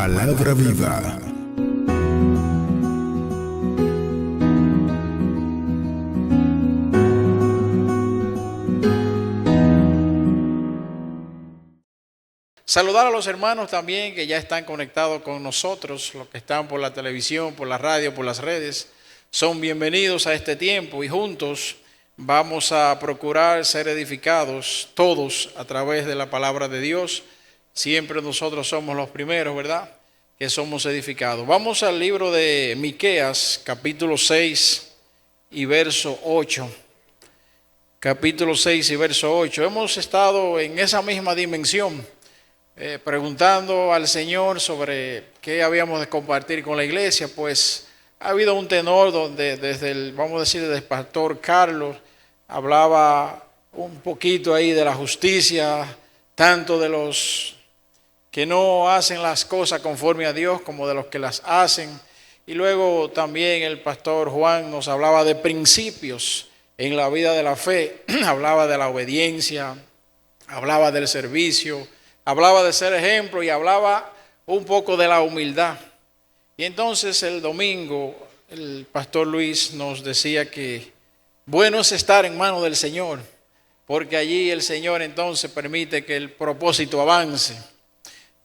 Palabra viva. Saludar a los hermanos también que ya están conectados con nosotros, los que están por la televisión, por la radio, por las redes. Son bienvenidos a este tiempo y juntos vamos a procurar ser edificados todos a través de la palabra de Dios. Siempre nosotros somos los primeros, ¿verdad?, que somos edificados. Vamos al libro de Miqueas, capítulo 6 y verso 8. Capítulo 6 y verso 8. Hemos estado en esa misma dimensión, preguntando al Señor sobre qué habíamos de compartir con la iglesia. Pues ha habido un tenor donde desde desde el pastor Carlos hablaba un poquito ahí de la justicia, tanto de los que no hacen las cosas conforme a Dios como de los que las hacen. Y luego también el pastor Juan nos hablaba de principios en la vida de la fe, hablaba de la obediencia, hablaba del servicio, hablaba de ser ejemplo y hablaba un poco de la humildad. Y entonces el domingo el pastor Luis nos decía que bueno es estar en manos del Señor, porque allí el Señor entonces permite que el propósito avance.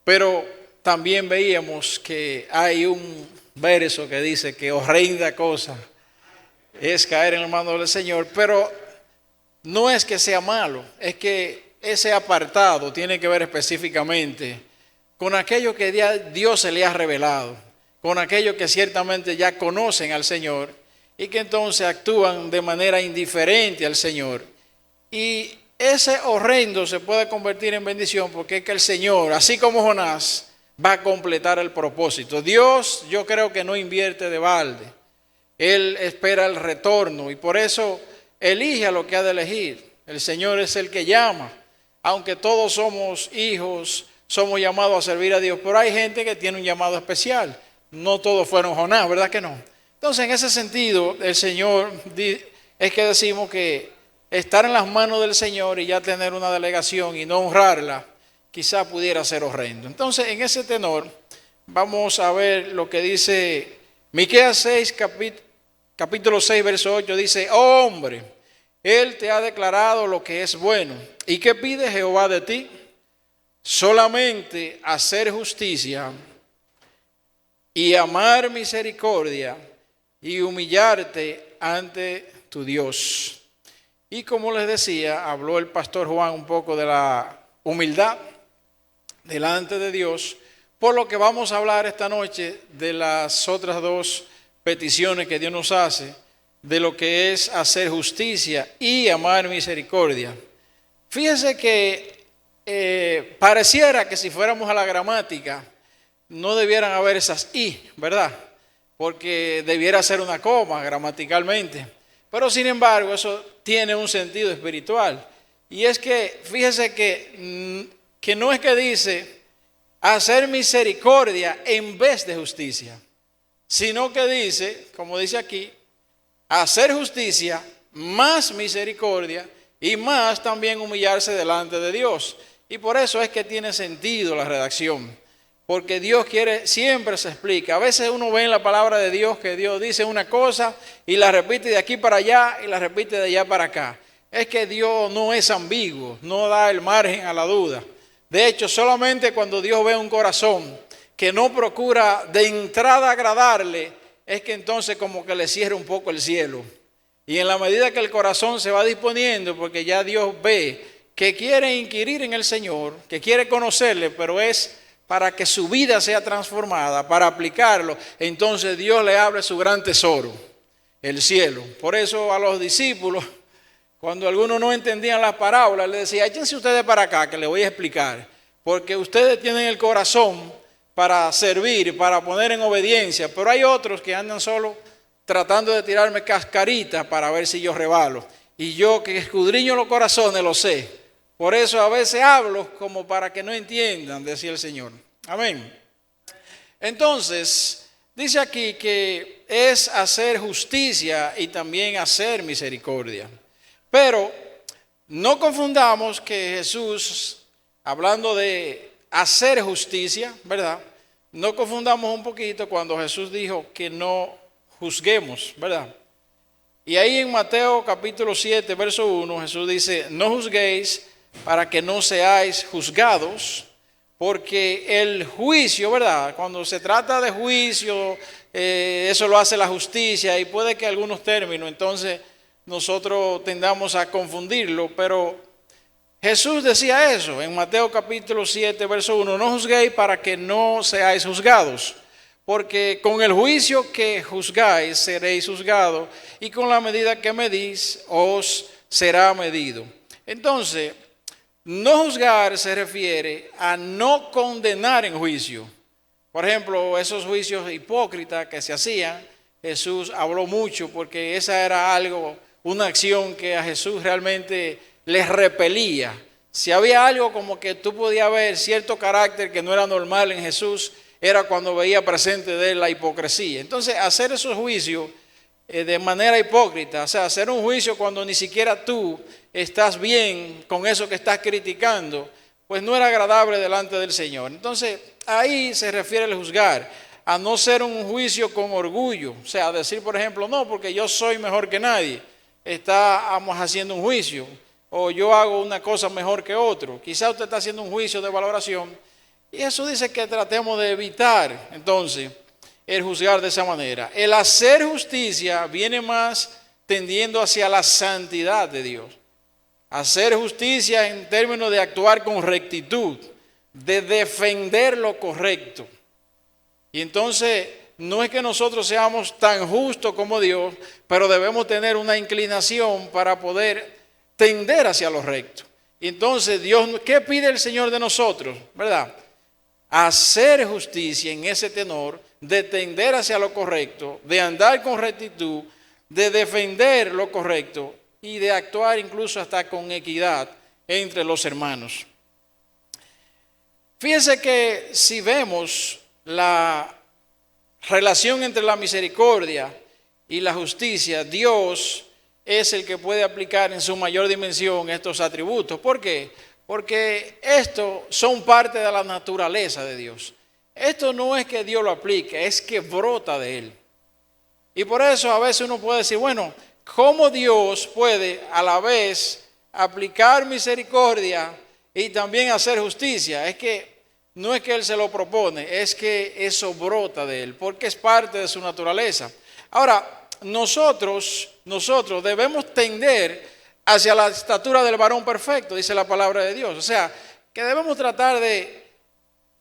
Pero también veíamos que hay un verso que dice que horrenda cosa es caer en las manos del Señor, pero no es que sea malo, es que ese apartado tiene que ver específicamente con aquello que Dios se le ha revelado, con aquellos que ciertamente ya conocen al Señor y que entonces actúan de manera indiferente al Señor. Y ese horrendo se puede convertir en bendición, porque es que el Señor, así como Jonás, va a completar el propósito. Dios, yo creo que no invierte de balde. Él espera el retorno y por eso elige a lo que ha de elegir. El Señor es el que llama. Aunque todos somos hijos, somos llamados a servir a Dios, pero hay gente que tiene un llamado especial. No todos fueron Jonás, ¿verdad que no? Entonces, en ese sentido, el Señor, es que decimos que estar en las manos del Señor y ya tener una delegación y no honrarla, quizá pudiera ser horrendo. Entonces, en ese tenor, vamos a ver lo que dice Miqueas 6, capítulo 6, verso 8, dice: oh hombre, Él te ha declarado lo que es bueno. ¿Y qué pide Jehová de ti? Solamente hacer justicia y amar misericordia y humillarte ante tu Dios. Y como les decía, habló el pastor Juan un poco de la humildad delante de Dios, por lo que vamos a hablar esta noche de las otras dos peticiones que Dios nos hace, de lo que es hacer justicia y amar misericordia. Fíjense que pareciera que si fuéramos a la gramática no debieran haber esas i, ¿verdad? Porque debiera ser una coma gramaticalmente. Pero sin embargo eso tiene un sentido espiritual. Y es que fíjense que no es que dice hacer misericordia en vez de justicia, sino que dice, como dice aquí, hacer justicia más misericordia y más también humillarse delante de Dios. Y por eso es que tiene sentido la redacción, porque Dios quiere, siempre se explica. A veces uno ve en la palabra de Dios que Dios dice una cosa y la repite de aquí para allá y la repite de allá para acá. Es que Dios no es ambiguo, no da el margen a la duda. De hecho, solamente cuando Dios ve un corazón que no procura de entrada agradarle, es que entonces como que le cierra un poco el cielo. Y en la medida que el corazón se va disponiendo, porque ya Dios ve que quiere inquirir en el Señor, que quiere conocerle, pero es para que su vida sea transformada, para aplicarlo, entonces Dios le abre su gran tesoro, el cielo. Por eso a los discípulos, cuando algunos no entendían las parábolas, les decía: échense ustedes para acá que les voy a explicar, porque ustedes tienen el corazón para servir, para poner en obediencia, pero hay otros que andan solo tratando de tirarme cascaritas para ver si yo rebalo. Y yo, que escudriño los corazones, lo sé. Por eso a veces hablo como para que no entiendan, decía el Señor. Amén. Entonces, dice aquí que es hacer justicia y también hacer misericordia. Pero no confundamos que Jesús, hablando de hacer justicia, ¿verdad?, no confundamos un poquito cuando Jesús dijo que no juzguemos, ¿verdad? Y ahí en Mateo capítulo 7, verso 1, Jesús dice, no juzguéis para que no seáis juzgados, porque el juicio, ¿verdad? Cuando se trata de juicio, eso lo hace la justicia y puede que algunos términos, entonces nosotros tendamos a confundirlo, pero Jesús decía eso en Mateo capítulo 7, verso 1, no juzguéis para que no seáis juzgados, porque con el juicio que juzgáis seréis juzgados y con la medida que medís os será medido. Entonces, no juzgar se refiere a no condenar en juicio. Por ejemplo, esos juicios hipócritas que se hacían, Jesús habló mucho porque esa era algo, una acción que a Jesús realmente les repelía. Si había algo como que tú podías ver cierto carácter que no era normal en Jesús, era cuando veía presente de él la hipocresía. Entonces, hacer esos juicios de manera hipócrita, o sea, hacer un juicio cuando ni siquiera tú estás bien con eso que estás criticando, pues no era agradable delante del Señor. Entonces, ahí se refiere el juzgar, a no ser un juicio con orgullo, o sea, decir, por ejemplo, no, porque yo soy mejor que nadie, estamos haciendo un juicio, o yo hago una cosa mejor que otro. Quizá usted está haciendo un juicio de valoración, y eso dice que tratemos de evitar, entonces, el juzgar de esa manera. El hacer justicia viene más tendiendo hacia la santidad de Dios. Hacer justicia en términos de actuar con rectitud, de defender lo correcto. Y entonces, no es que nosotros seamos tan justos como Dios, pero debemos tener una inclinación para poder tender hacia lo recto. Y entonces, Dios, ¿qué pide el Señor de nosotros? ¿Verdad? Hacer justicia en ese tenor, de tender hacia lo correcto, de andar con rectitud, de defender lo correcto y de actuar incluso hasta con equidad entre los hermanos. Fíjense que si vemos la relación entre la misericordia y la justicia, Dios es el que puede aplicar en su mayor dimensión estos atributos. ¿Por qué? Porque estos son parte de la naturaleza de Dios. Esto no es que Dios lo aplique, es que brota de Él. Y por eso a veces uno puede decir, bueno, ¿cómo Dios puede a la vez aplicar misericordia y también hacer justicia? Es que no es que Él se lo propone, es que eso brota de Él, porque es parte de su naturaleza. Ahora, nosotros debemos tender hacia la estatura del varón perfecto, dice la palabra de Dios. O sea, que debemos tratar de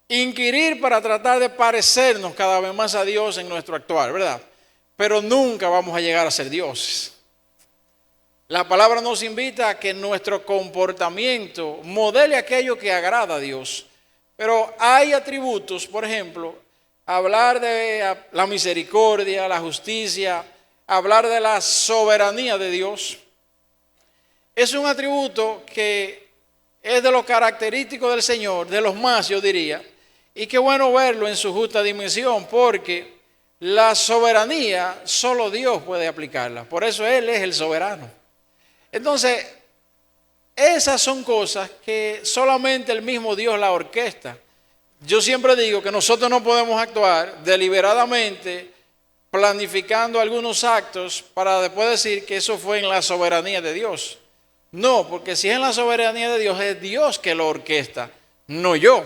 inquirir para tratar de parecernos cada vez más a Dios en nuestro actuar, ¿verdad? Pero nunca vamos a llegar a ser dioses. La palabra nos invita a que nuestro comportamiento modele aquello que agrada a Dios. Pero hay atributos, por ejemplo, hablar de la misericordia, la justicia, hablar de la soberanía de Dios. Es un atributo que es de lo característico del Señor, de los más yo diría, y qué bueno verlo en su justa dimensión, porque la soberanía solo Dios puede aplicarla, por eso Él es el soberano. Entonces, esas son cosas que solamente el mismo Dios la orquesta. Yo siempre digo que nosotros no podemos actuar deliberadamente planificando algunos actos para después decir que eso fue en la soberanía de Dios. No, porque si es en la soberanía de Dios, es Dios que lo orquesta, no yo.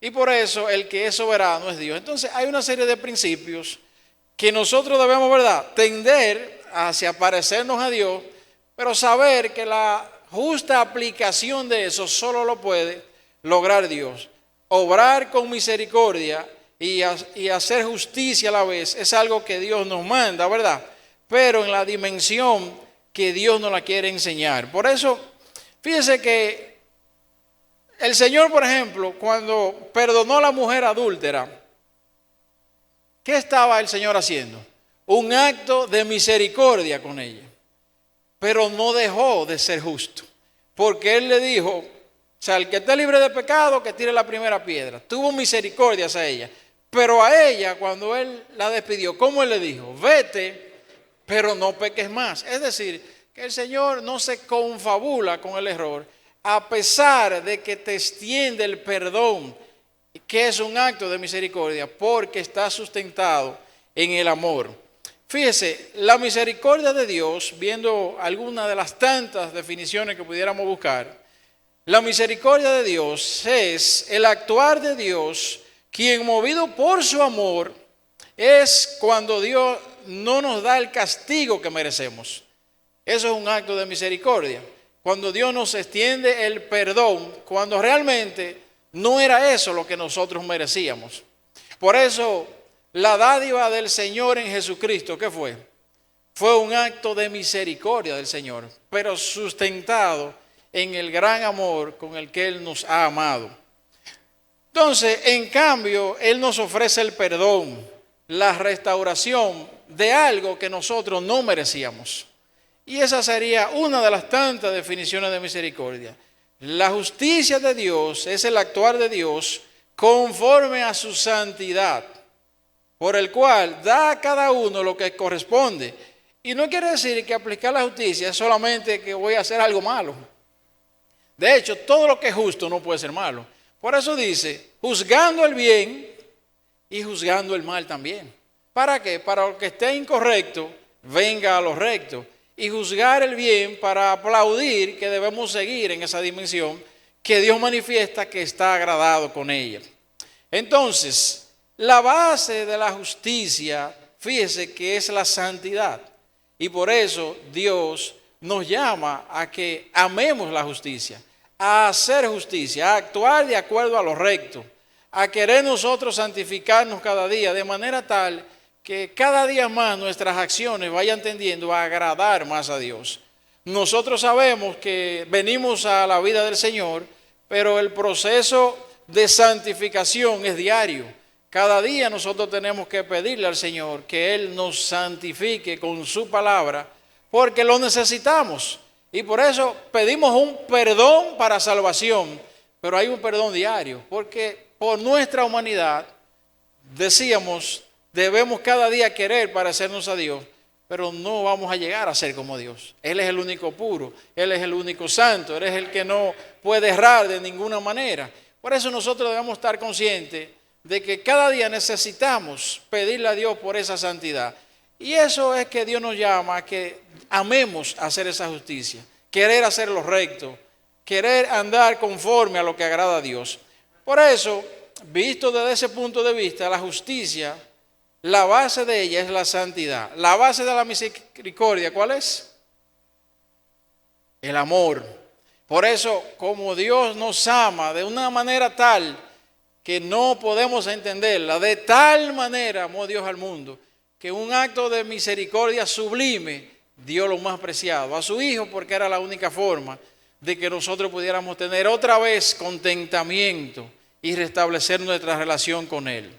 Y por eso el que es soberano es Dios. Entonces hay una serie de principios que nosotros debemos, ¿verdad?, tender hacia parecernos a Dios, pero saber que la justa aplicación de eso solo lo puede lograr Dios. Obrar con misericordia y hacer justicia a la vez es algo que Dios nos manda, ¿verdad? Pero en la dimensión que Dios nos la quiere enseñar. Por eso, fíjense que el Señor, por ejemplo, cuando perdonó a la mujer adúltera, ¿qué estaba el Señor haciendo? Un acto de misericordia con ella. Pero no dejó de ser justo. Porque Él le dijo, o sea, el que esté libre de pecado, que tire la primera piedra. Tuvo misericordia hacia ella. Pero a ella, cuando Él la despidió, ¿cómo Él le dijo? Vete, pero no peques más. Es decir, que el Señor no se confabula con el error, a pesar de que te extiende el perdón ¿Qué es un acto de misericordia? Porque está sustentado en el amor. Fíjese, la misericordia de Dios, viendo alguna de las tantas definiciones que pudiéramos buscar, la misericordia de Dios es el actuar de Dios, quien movido por su amor, es cuando Dios no nos da el castigo que merecemos. Eso es un acto de misericordia. Cuando Dios nos extiende el perdón, cuando realmente no era eso lo que nosotros merecíamos. Por eso, la dádiva del Señor en Jesucristo, ¿qué fue? Fue un acto de misericordia del Señor, pero sustentado en el gran amor con el que Él nos ha amado. Entonces, en cambio, Él nos ofrece el perdón, la restauración de algo que nosotros no merecíamos. Y esa sería una de las tantas definiciones de misericordia. La justicia de Dios es el actuar de Dios conforme a su santidad, por el cual da a cada uno lo que corresponde. Y no quiere decir que aplicar la justicia es solamente que voy a hacer algo malo. De hecho, todo lo que es justo no puede ser malo. Por eso dice, juzgando el bien y juzgando el mal también. ¿Para qué? Para lo que esté incorrecto, venga a lo recto. Y juzgar el bien para aplaudir que debemos seguir en esa dimensión que Dios manifiesta que está agradado con ella. Entonces, la base de la justicia, fíjese que es la santidad. Y por eso Dios nos llama a que amemos la justicia, a hacer justicia, a actuar de acuerdo a lo recto, a querer nosotros santificarnos cada día de manera tal que cada día más nuestras acciones vayan tendiendo a agradar más a Dios. Nosotros sabemos que venimos a la vida del Señor, pero el proceso de santificación es diario. Cada día nosotros tenemos que pedirle al Señor que Él nos santifique con su palabra, porque lo necesitamos. Y por eso pedimos un perdón para salvación, pero hay un perdón diario, porque por nuestra humanidad, decíamos, debemos cada día querer parecernos a Dios, pero no vamos a llegar a ser como Dios. Él es el único puro, Él es el único santo, Él es el que no puede errar de ninguna manera. Por eso nosotros debemos estar conscientes de que cada día necesitamos pedirle a Dios por esa santidad. Y eso es que Dios nos llama a que amemos hacer esa justicia, querer hacer lo recto, querer andar conforme a lo que agrada a Dios. Por eso, visto desde ese punto de vista, la justicia, la base de ella es la santidad. La base de la misericordia, ¿cuál es? El amor. Por eso, como Dios nos ama de una manera tal que no podemos entenderla, de tal manera amó Dios al mundo, que un acto de misericordia sublime dio lo más preciado a su Hijo, porque era la única forma de que nosotros pudiéramos tener otra vez contentamiento y restablecer nuestra relación con Él.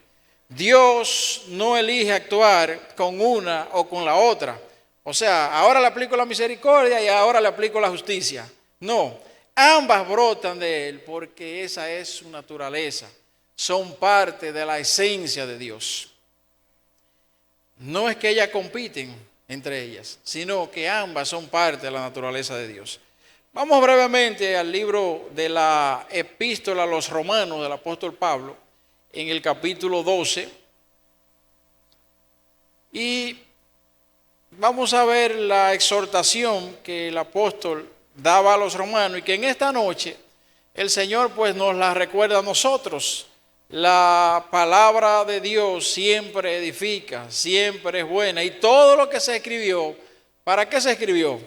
Dios no elige actuar con una o con la otra. O sea, ahora le aplico la misericordia y ahora le aplico la justicia. No, ambas brotan de Él porque esa es su naturaleza. Son parte de la esencia de Dios. No es que ellas compiten entre ellas, sino que ambas son parte de la naturaleza de Dios. Vamos brevemente al libro de la epístola a los romanos del apóstol Pablo, en el capítulo 12, y vamos a ver la exhortación que el apóstol daba a los romanos y que en esta noche el Señor pues nos la recuerda a nosotros. La palabra de Dios siempre edifica, siempre es buena, y todo lo que se escribió, ¿para qué se escribió?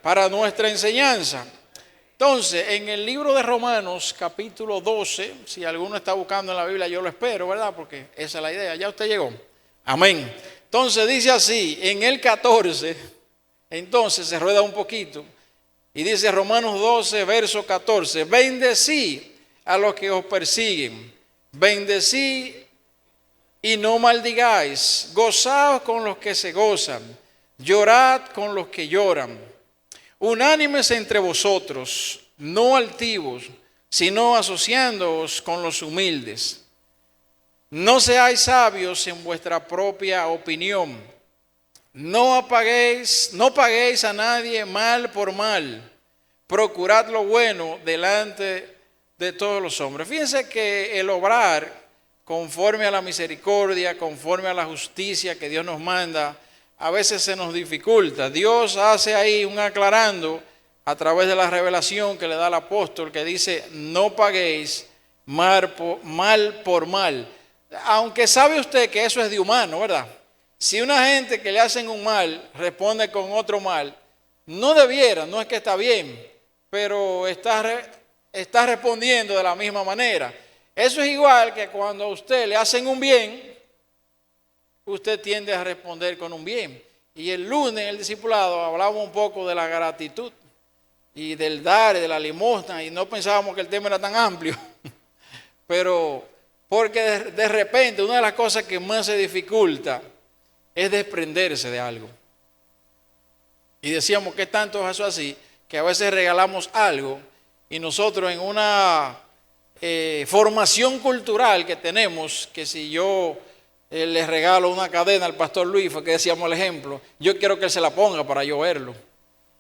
Para nuestra enseñanza. Entonces, en el libro de Romanos, capítulo 12, si alguno está buscando en la Biblia, yo lo espero, ¿verdad? Porque esa es la idea. ¿Ya usted llegó? Amén. Entonces dice así, en el 14, entonces se rueda un poquito, y dice Romanos 12, verso 14, bendecí a los que os persiguen, bendecí y no maldigáis, gozaos con los que se gozan, llorad con los que lloran. Unánimes entre vosotros, no altivos, sino asociándoos con los humildes. No seáis sabios en vuestra propia opinión. No paguéis a nadie mal por mal. Procurad lo bueno delante de todos los hombres. Fíjense que el obrar conforme a la misericordia, conforme a la justicia que Dios nos manda, a veces se nos dificulta. Dios hace ahí un aclarando a través de la revelación que le da el apóstol, que dice: no paguéis mal por mal. Aunque sabe usted que eso es de humano, ¿verdad? Si una gente que le hacen un mal responde con otro mal, no debiera, no es que está bien, pero está respondiendo de la misma manera. Eso es igual que cuando a usted le hacen un bien, usted tiende a responder con un bien. Y el lunes en el discipulado hablamos un poco de la gratitud y del dar y de la limosna, y no pensábamos que el tema era tan amplio. Pero porque de repente una de las cosas que más se dificulta es desprenderse de algo. Y decíamos que tanto es eso así, que a veces regalamos algo y nosotros en una formación cultural que tenemos, que si yo le regalo una cadena al pastor Luis, fue que decíamos el ejemplo, yo quiero que él se la ponga para yo verlo.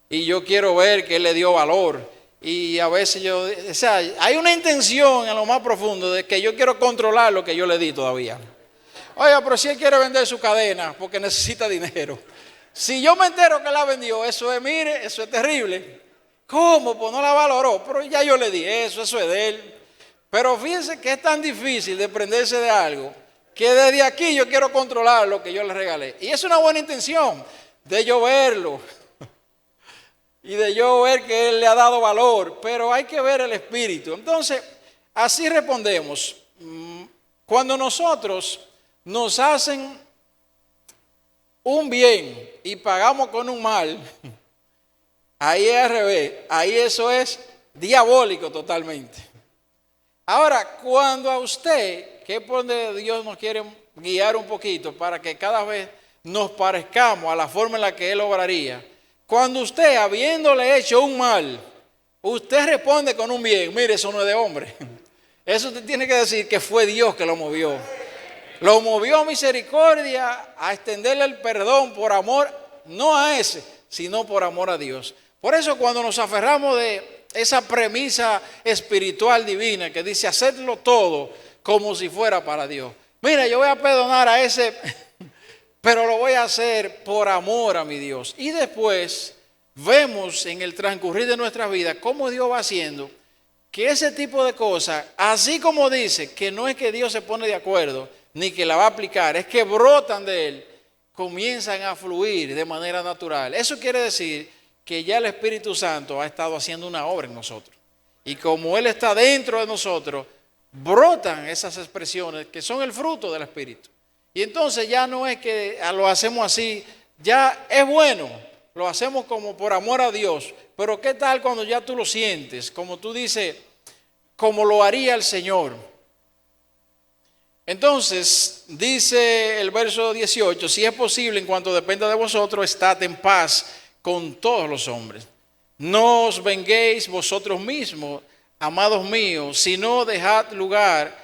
Y yo quiero ver que él le dio valor. Y a veces hay una intención en lo más profundo de que yo quiero controlar lo que yo le di todavía. Oiga, pero si él quiere vender su cadena porque necesita dinero. Si yo me entero que la vendió, eso es, mire, eso es terrible. ¿Cómo? Pues no la valoró, pero ya yo le di eso es de él. Pero fíjense que es tan difícil desprenderse de algo que desde aquí yo quiero controlar lo que yo le regalé. Y es una buena intención de yo verlo y de yo ver que él le ha dado valor, pero hay que ver el espíritu. Entonces, así respondemos. Cuando nosotros nos hacen un bien y pagamos con un mal, ahí es al revés, ahí eso es diabólico totalmente. Ahora, cuando a usted, que es por donde Dios nos quiere guiar un poquito para que cada vez nos parezcamos a la forma en la que Él obraría, cuando usted, habiéndole hecho un mal, usted responde con un bien, mire, eso no es de hombre. Eso usted tiene que decir que fue Dios que lo movió. Lo movió a misericordia, a extenderle el perdón por amor, no a ese, sino por amor a Dios. Por eso cuando nos aferramos de esa premisa espiritual divina que dice hacerlo todo como si fuera para Dios. Mira, yo voy a perdonar a ese, pero lo voy a hacer por amor a mi Dios. Y después vemos en el transcurrir de nuestra vida cómo Dios va haciendo que ese tipo de cosas, así como dice que no es que Dios se pone de acuerdo, ni que la va a aplicar, es que brotan de Él, comienzan a fluir de manera natural. Eso quiere decir que ya el Espíritu Santo ha estado haciendo una obra en nosotros. Y como Él está dentro de nosotros, brotan esas expresiones que son el fruto del Espíritu. Y entonces ya no es que lo hacemos así, ya es bueno, lo hacemos como por amor a Dios. Pero ¿qué tal cuando ya tú lo sientes? Como tú dices, como lo haría el Señor. Entonces, dice el verso 18, si es posible, en cuanto dependa de vosotros, estad en paz con todos los hombres. No os venguéis vosotros mismos, amados míos, sino dejad lugar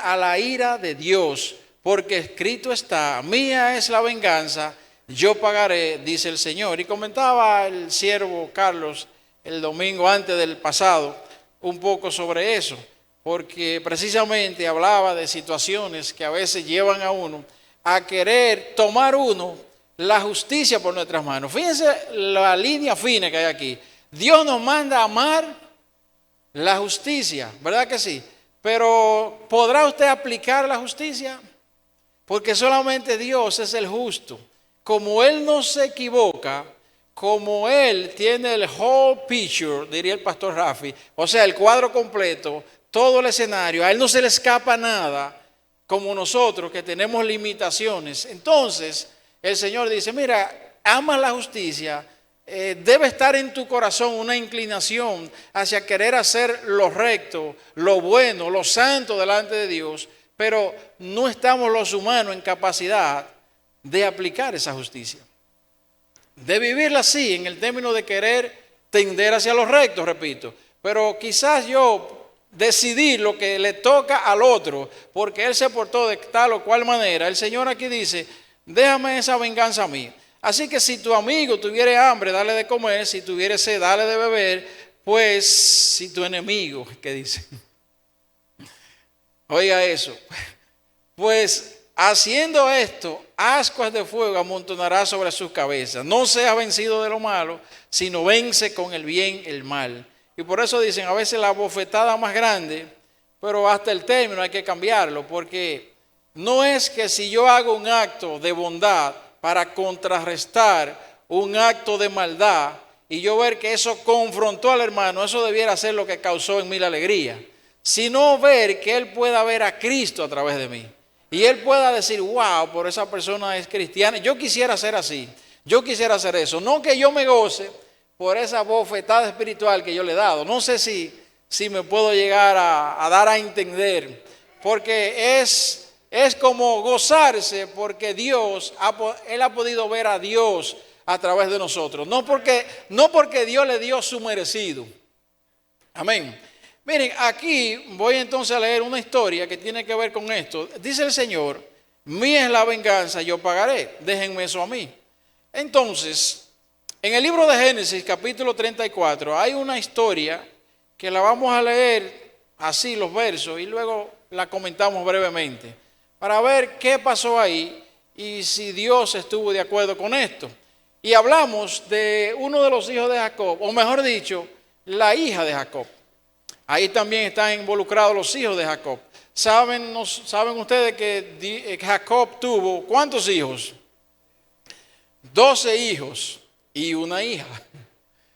a la ira de Dios, porque escrito está, mía es la venganza, yo pagaré, dice el Señor. Y comentaba el siervo Carlos el domingo antes del pasado un poco sobre eso, porque precisamente hablaba de situaciones que a veces llevan a uno a querer tomar la justicia por nuestras manos. Fíjense la línea fina que hay aquí. Dios nos manda a amar la justicia, ¿verdad que sí? Pero ¿podrá usted aplicar la justicia? Porque solamente Dios es el justo. Como Él no se equivoca, como Él tiene el whole picture, diría el pastor Rafi, o sea, el cuadro completo, todo el escenario, a Él no se le escapa nada, como nosotros que tenemos limitaciones. Entonces, el Señor dice, mira, ama la justicia, debe estar en tu corazón una inclinación hacia querer hacer lo recto, lo bueno, lo santo delante de Dios, pero no estamos los humanos en capacidad de aplicar esa justicia, de vivirla así, en el término de querer tender hacia lo recto, repito, pero quizás yo decidir lo que le toca al otro, porque él se portó de tal o cual manera. El Señor aquí dice, déjame esa venganza a mí. Así que si tu amigo tuviere hambre, dale de comer, si tuviere sed, dale de beber, Pues si tu enemigo, ¿qué dice? Oiga eso. Pues haciendo esto, ascuas de fuego amontonará sobre sus cabezas. No seas vencido de lo malo, sino vence con el bien el mal. Y por eso dicen a veces la bofetada más grande, pero hasta el término hay que cambiarlo, porque no es que si yo hago un acto de bondad para contrarrestar un acto de maldad y yo ver que eso confrontó al hermano, eso debiera ser lo que causó en mí la alegría, sino ver que él pueda ver a Cristo a través de mí. Y él pueda decir, wow, por esa persona es cristiana. Yo quisiera ser así, yo quisiera hacer eso. No que yo me goce por esa bofetada espiritual que yo le he dado. No sé si me puedo llegar a dar a entender, porque es como gozarse porque Él ha podido ver a Dios a través de nosotros. No porque Dios le dio su merecido. Amén. Miren, aquí voy entonces a leer una historia que tiene que ver con esto. Dice el Señor, mía es la venganza, yo pagaré, déjenme eso a mí. Entonces, en el libro de Génesis, capítulo 34, hay una historia que la vamos a leer así, los versos, y luego la comentamos brevemente, para ver qué pasó ahí y si Dios estuvo de acuerdo con esto. Y hablamos de uno de los hijos de Jacob, o mejor dicho, la hija de Jacob. Ahí también están involucrados los hijos de Jacob. ¿Saben ustedes que Jacob tuvo cuántos hijos? 12 hijos y una hija.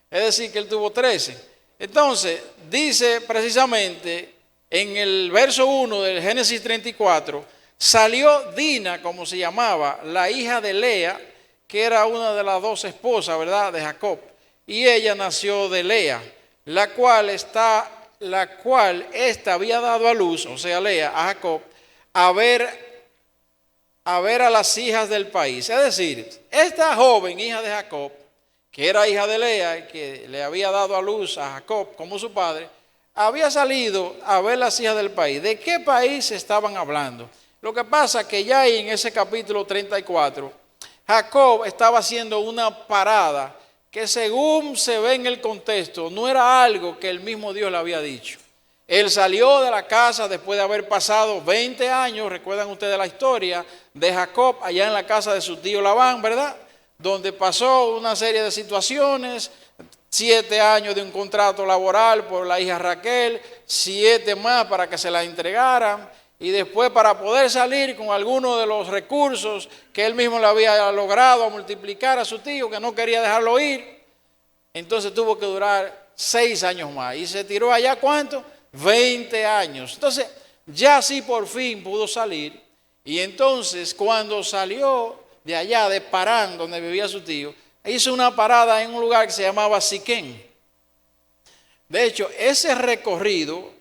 Es decir, que él tuvo 13. Entonces, dice precisamente en el verso 1 del Génesis 34, salió Dina, como se llamaba, la hija de Lea, que era una de las 2 esposas, ¿verdad?, de Jacob. Y ella nació de Lea, la cual ésta había dado a luz, o sea, Lea, a Jacob, a ver a las hijas del país. Es decir, esta joven hija de Jacob, que era hija de Lea y que le había dado a luz a Jacob como su padre, había salido a ver las hijas del país. ¿De qué país estaban hablando? Lo que pasa es que ya ahí en ese capítulo 34, Jacob estaba haciendo una parada que según se ve en el contexto, no era algo que el mismo Dios le había dicho. Él salió de la casa después de haber pasado 20 años, recuerdan ustedes la historia de Jacob allá en la casa de su tío Labán, ¿verdad?, donde pasó una serie de situaciones, 7 años de un contrato laboral por la hija Raquel, 7 más para que se la entregaran, y después para poder salir con algunos de los recursos que él mismo le había logrado multiplicar a su tío, que no quería dejarlo ir, entonces tuvo que durar 6 años más. Y se tiró allá, ¿cuánto? 20 años. Entonces, ya sí por fin pudo salir. Y entonces, cuando salió de allá, de Parán, donde vivía su tío, hizo una parada en un lugar que se llamaba Siquén. De hecho, ese recorrido,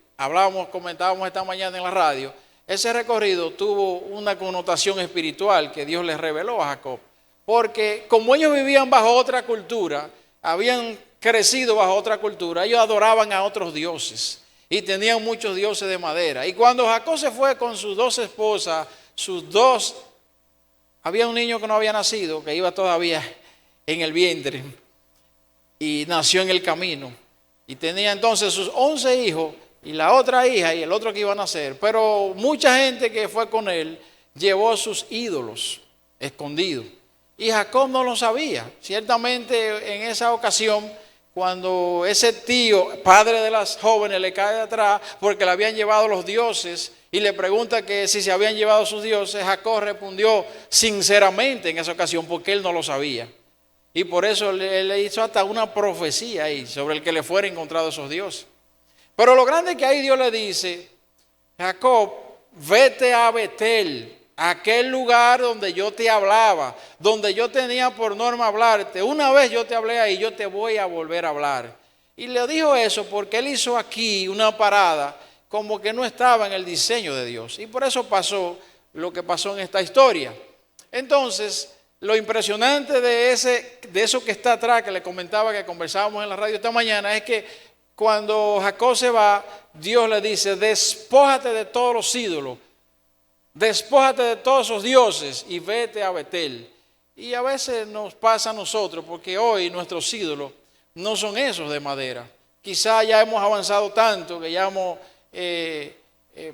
comentábamos esta mañana en la radio, ese recorrido tuvo una connotación espiritual que Dios les reveló a Jacob. Porque como ellos vivían bajo otra cultura, habían crecido bajo otra cultura, ellos adoraban a otros dioses y tenían muchos dioses de madera. Y cuando Jacob se fue con sus 2 esposas, había un niño que no había nacido, que iba todavía en el vientre y nació en el camino. Y tenía entonces sus 11 hijos y la otra hija y el otro que iba a nacer. Pero mucha gente que fue con él llevó sus ídolos escondidos. Y Jacob no lo sabía. Ciertamente en esa ocasión, cuando ese tío, padre de las jóvenes, le cae de atrás porque le habían llevado los dioses y le pregunta que si se habían llevado sus dioses, Jacob respondió sinceramente en esa ocasión porque él no lo sabía. Y por eso le hizo hasta una profecía ahí sobre el que le fuera encontrado esos dioses. Pero lo grande es que ahí Dios le dice, Jacob, vete a Betel, aquel lugar donde yo te hablaba, donde yo tenía por norma hablarte. Una vez yo te hablé ahí, yo te voy a volver a hablar. Y le dijo eso porque él hizo aquí una parada como que no estaba en el diseño de Dios. Y por eso pasó lo que pasó en esta historia. Entonces, lo impresionante de eso que está atrás, que le comentaba, que conversábamos en la radio esta mañana, es que cuando Jacob se va, Dios le dice, despójate de todos los ídolos, despójate de todos esos dioses y vete a Betel. Y a veces nos pasa a nosotros, porque hoy nuestros ídolos no son esos de madera, quizá ya hemos avanzado tanto que ya hemos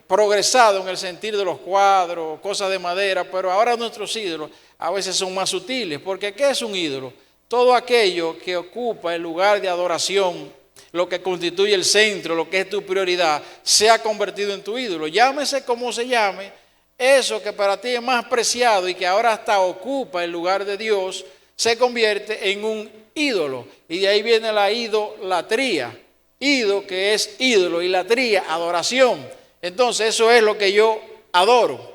progresado en el sentido de los cuadros, cosas de madera, pero ahora nuestros ídolos a veces son más sutiles, porque ¿qué es un ídolo? Todo aquello que ocupa el lugar de adoración, lo que constituye el centro, lo que es tu prioridad, se ha convertido en tu ídolo. Llámese como se llame, eso que para ti es más preciado y que ahora hasta ocupa el lugar de Dios, se convierte en un ídolo. Y de ahí viene la idolatría. Ido, que es ídolo, y latría, adoración. Entonces eso es lo que yo adoro.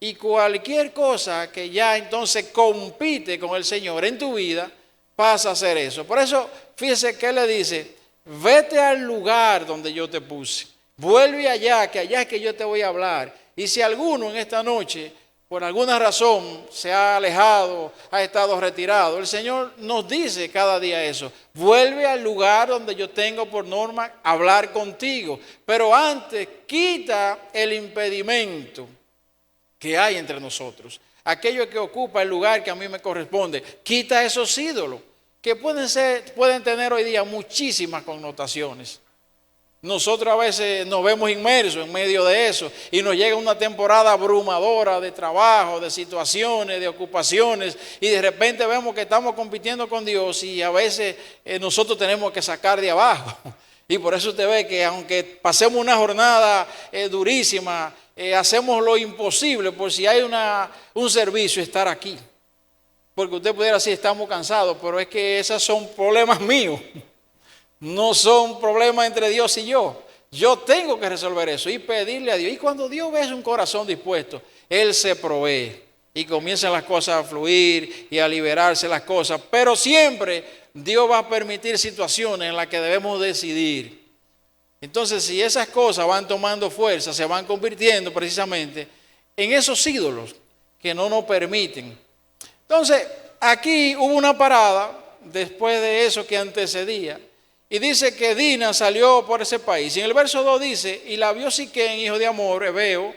Y cualquier cosa que ya entonces compite con el Señor en tu vida, pasa a ser eso. Por eso, fíjese que Él le dice, vete al lugar donde yo te puse. Vuelve allá, que allá es que yo te voy a hablar. Y si alguno en esta noche, por alguna razón, se ha alejado, ha estado retirado, el Señor nos dice cada día eso. Vuelve al lugar donde yo tengo por norma hablar contigo. Pero antes, quita el impedimento que hay entre nosotros. Aquello que ocupa el lugar que a mí me corresponde. Quita esos ídolos que pueden tener hoy día muchísimas connotaciones. Nosotros a veces nos vemos inmersos en medio de eso y nos llega una temporada abrumadora de trabajo, de situaciones, de ocupaciones, y de repente vemos que estamos compitiendo con Dios y a veces nosotros tenemos que sacar de abajo. Y por eso usted ve que aunque pasemos una jornada durísima, hacemos lo imposible por si hay un servicio estar aquí. Porque usted pudiera decir, estamos cansados, pero es que esos son problemas míos. No son problemas entre Dios y yo. Yo tengo que resolver eso y pedirle a Dios. Y cuando Dios ve un corazón dispuesto, Él se provee. Y comienzan las cosas a fluir y a liberarse las cosas. Pero siempre Dios va a permitir situaciones en las que debemos decidir. Entonces, si esas cosas van tomando fuerza, se van convirtiendo precisamente en esos ídolos que no nos permiten. Entonces, aquí hubo una parada después de eso que antecedía. Y dice que Dina salió por ese país. Y en el verso 2 dice, y la vio Siquén, hijo de Amor, Heveo.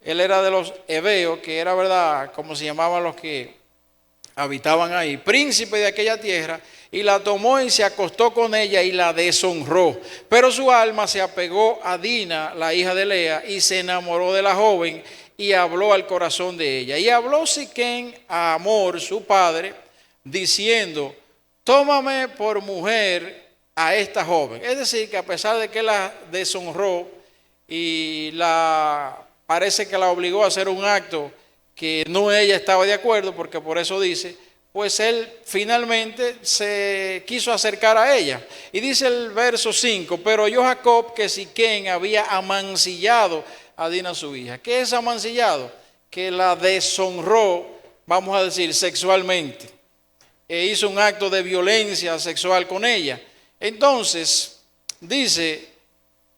Él era de los Heveos, que era, verdad, como se llamaban los que habitaban ahí, príncipe de aquella tierra, y la tomó y se acostó con ella y la deshonró. Pero su alma se apegó a Dina, la hija de Lea, y se enamoró de la joven y habló al corazón de ella. Y habló Siquén a Amor, su padre, diciendo, tómame por mujer a esta joven. Es decir, que a pesar de que la deshonró y parece que la obligó a hacer un acto que no ella estaba de acuerdo, porque por eso dice, pues él finalmente se quiso acercar a ella. Y dice el verso 5, pero oyó Jacob que Siquén había amancillado a Dina su hija. ¿Qué es amancillado? Que la deshonró, vamos a decir, sexualmente. E hizo un acto de violencia sexual con ella. Entonces, dice,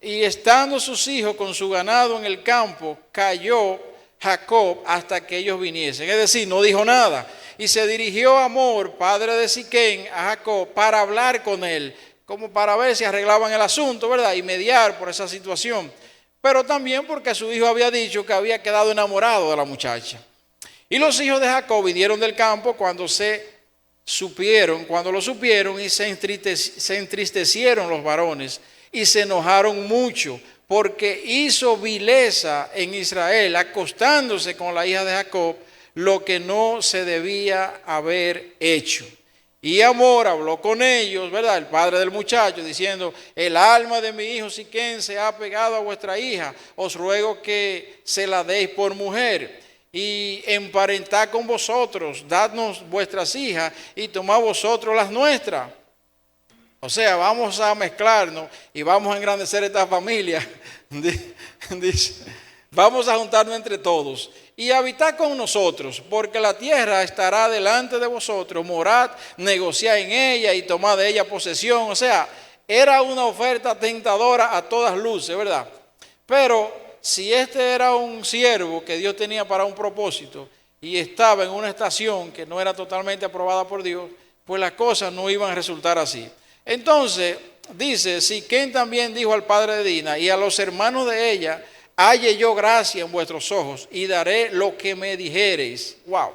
y estando sus hijos con su ganado en el campo, cayó Jacob hasta que ellos viniesen. Es decir, no dijo nada. Y se dirigió Amor, padre de Siquén, a Jacob para hablar con él, como para ver si arreglaban el asunto, ¿verdad? Y mediar por esa situación. Pero también porque su hijo había dicho que había quedado enamorado de la muchacha. Y los hijos de Jacob vinieron del campo cuando lo supieron y se entristecieron los varones y se enojaron mucho porque hizo vileza en Israel acostándose con la hija de Jacob lo que no se debía haber hecho. Y Amor habló con ellos, ¿verdad? El padre del muchacho diciendo, el alma de mi hijo Siquén se ha pegado a vuestra hija, os ruego que se la deis por mujer. Y emparentad con vosotros, dadnos vuestras hijas y tomad vosotros las nuestras. O sea, vamos a mezclarnos y vamos a engrandecer esta familia. Dice, vamos a juntarnos entre todos y habitad con nosotros, porque la tierra estará delante de vosotros. Morad, negociad en ella y tomad de ella posesión. O sea, era una oferta tentadora a todas luces, ¿verdad? Pero si este era un siervo que Dios tenía para un propósito y estaba en una estación que no era totalmente aprobada por Dios, pues las cosas no iban a resultar así. Entonces, dice, Siquén también dijo al padre de Dina y a los hermanos de ella, halle yo gracia en vuestros ojos y daré lo que me dijereis. Wow.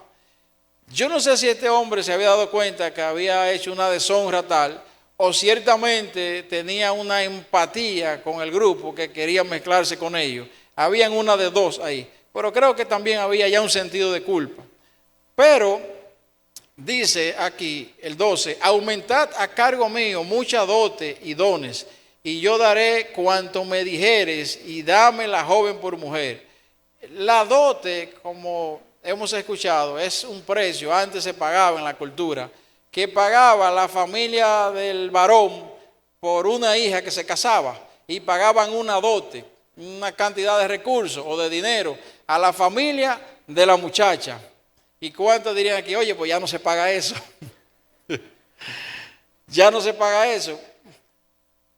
Yo no sé si este hombre se había dado cuenta que había hecho una deshonra tal, o ciertamente tenía una empatía con el grupo que quería mezclarse con ellos. Habían una de dos ahí, pero creo que también había ya un sentido de culpa. Pero dice aquí el 12, aumentad a cargo mío mucha dote y dones, y yo daré cuanto me dijeres, y dame la joven por mujer. La dote, como hemos escuchado, es un precio, antes se pagaba en la cultura, que pagaba la familia del varón por una hija que se casaba, y pagaban una dote, una cantidad de recursos o de dinero a la familia de la muchacha. ¿Y cuántos dirían aquí, oye, pues ya no se paga eso? Ya no se paga eso.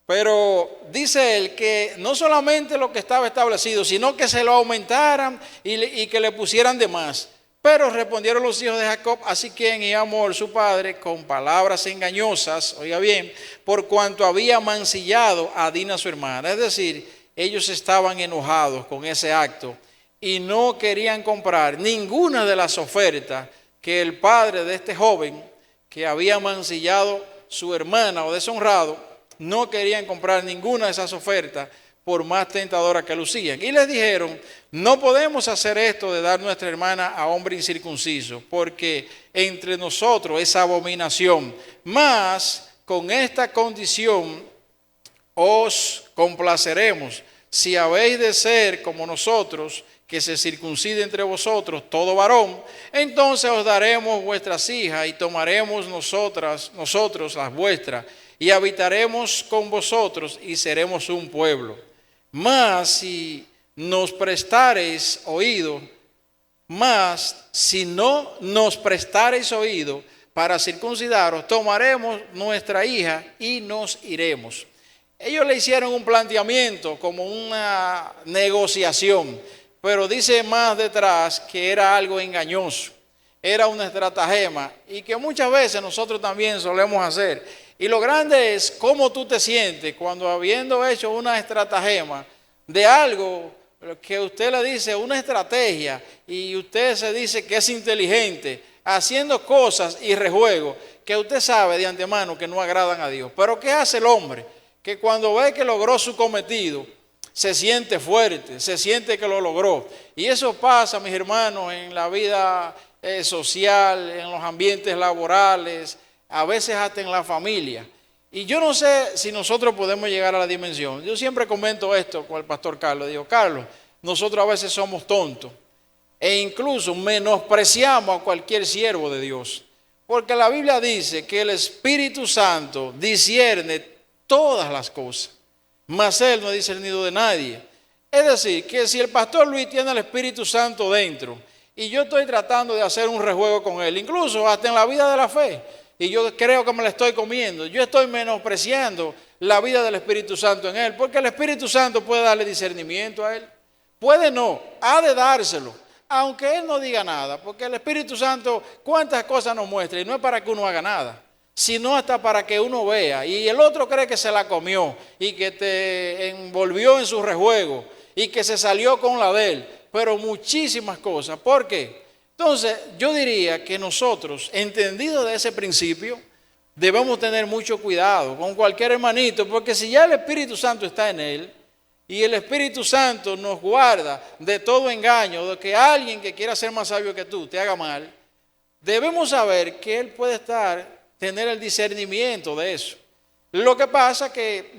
Pero dice él que no solamente lo que estaba establecido, sino que se lo aumentaran y que le pusieran de más. Pero respondieron los hijos de Jacob, así quien y Hamor su padre, con palabras engañosas, oiga bien, por cuanto había mancillado a Dina su hermana. Es decir, ellos estaban enojados con ese acto y no querían comprar ninguna de las ofertas que el padre de este joven, que había mancillado su hermana o deshonrado, no querían comprar ninguna de esas ofertas por más tentadoras que lucían. Y les dijeron, no podemos hacer esto de dar nuestra hermana a hombre incircunciso, porque entre nosotros es abominación. Mas con esta condición os complaceremos, si habéis de ser como nosotros, que se circuncide entre vosotros todo varón, entonces os daremos vuestras hijas y tomaremos nosotros las vuestras, y habitaremos con vosotros y seremos un pueblo. Mas si nos prestareis oído, si no nos prestareis oído para circuncidaros, tomaremos nuestra hija y nos iremos. Ellos le hicieron un planteamiento como una negociación, pero dice más detrás que era algo engañoso, era una estratagema y que muchas veces nosotros también solemos hacer. Y lo grande es cómo tú te sientes cuando, habiendo hecho una estratagema de algo que usted le dice una estrategia y usted se dice que es inteligente, haciendo cosas y rejuegos que usted sabe de antemano que no agradan a Dios. Pero ¿qué hace el hombre? Que cuando ve que logró su cometido, se siente fuerte, se siente que lo logró. Y eso pasa, mis hermanos, en la vida social, en los ambientes laborales, a veces hasta en la familia. Y yo no sé si nosotros podemos llegar a la dimensión. Yo siempre comento esto con el pastor Carlos. Digo, Carlos, nosotros a veces somos tontos e incluso menospreciamos a cualquier siervo de Dios. Porque la Biblia dice que el Espíritu Santo discierne todas las cosas, mas Él no es discernido de nadie. Es decir, que si el pastor Luis tiene el Espíritu Santo dentro y yo estoy tratando de hacer un rejuego con Él, incluso hasta en la vida de la fe, y yo creo que me la estoy comiendo, yo estoy menospreciando la vida del Espíritu Santo en él, porque el Espíritu Santo puede darle discernimiento a él, puede no, ha de dárselo, aunque él no diga nada, porque el Espíritu Santo cuántas cosas nos muestra, y no es para que uno haga nada, sino hasta para que uno vea, y el otro cree que se la comió, y que te envolvió en su rejuego, y que se salió con la de él, pero muchísimas cosas. ¿Por qué? Entonces, yo diría que nosotros, entendido de ese principio, debemos tener mucho cuidado con cualquier hermanito, porque si ya el Espíritu Santo está en él, y el Espíritu Santo nos guarda de todo engaño, de que alguien que quiera ser más sabio que tú te haga mal, debemos saber que él puede tener el discernimiento de eso. Lo que pasa que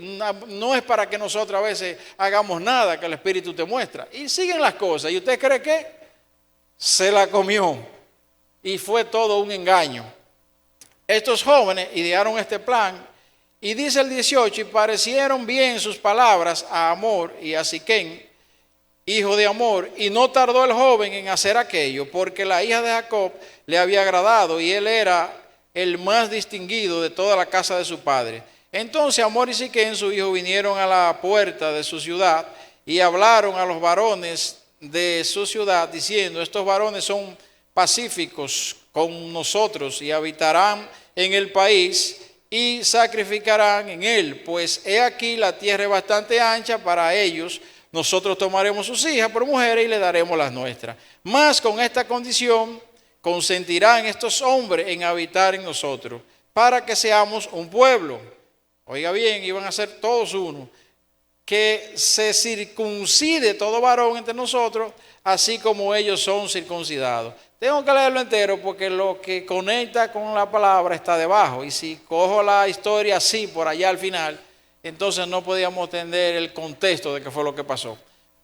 no es para que nosotros a veces hagamos nada que el Espíritu te muestra. Y siguen las cosas, y usted cree que se la comió y fue todo un engaño. Estos jóvenes idearon este plan y dice el 18, y parecieron bien sus palabras a Hamor y a Siquem, hijo de Hamor, y no tardó el joven en hacer aquello, porque la hija de Jacob le había agradado y él era el más distinguido de toda la casa de su padre. Entonces Hamor y Siquem, su hijo, vinieron a la puerta de su ciudad y hablaron a los varones de su ciudad, diciendo, estos varones son pacíficos con nosotros y habitarán en el país y sacrificarán en él, pues he aquí la tierra es bastante ancha para ellos, nosotros tomaremos sus hijas por mujeres y le daremos las nuestras. Mas con esta condición consentirán estos hombres en habitar en nosotros, para que seamos un pueblo. Oiga bien, iban a ser todos uno. Que se circuncide todo varón entre nosotros, así como ellos son circuncidados. Tengo que leerlo entero porque lo que conecta con la palabra está debajo. Y si cojo la historia así por allá al final, entonces no podíamos entender el contexto de qué fue lo que pasó.